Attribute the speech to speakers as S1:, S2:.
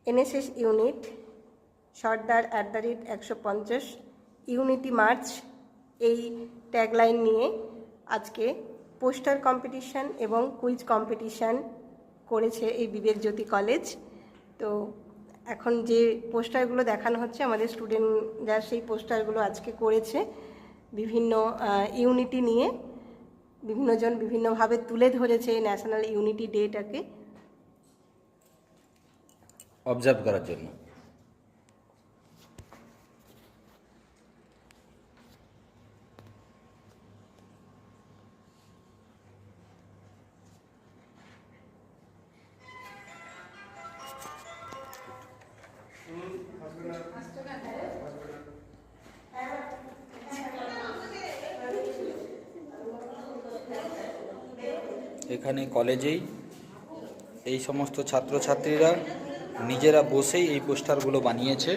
S1: NSS unit সর্দার @150 unity March এই tagline নিয়ে আজকে পোস্টার কম্পিটিশান এবং কুইজ কম্পিটিশান করেছে এই বিবেকজ্যোতি কলেজ। তো এখন যে পোস্টারগুলো দেখানো হচ্ছে আমাদের স্টুডেন্টরা সেই পোস্টারগুলো আজকে করেছে বিভিন্ন ইউনিটি নিয়ে। বিভিন্নজন বিভিন্নভাবে তুলে ধরেছে ন্যাশনাল ইউনিটি ডেটাকে
S2: অবজার্ভ করার জন্য। এখানে কলেজেই এই সমস্ত ছাত্রছাত্রীরা নিজেরা বসেই এই পোস্টারগুলো বানিয়েছে।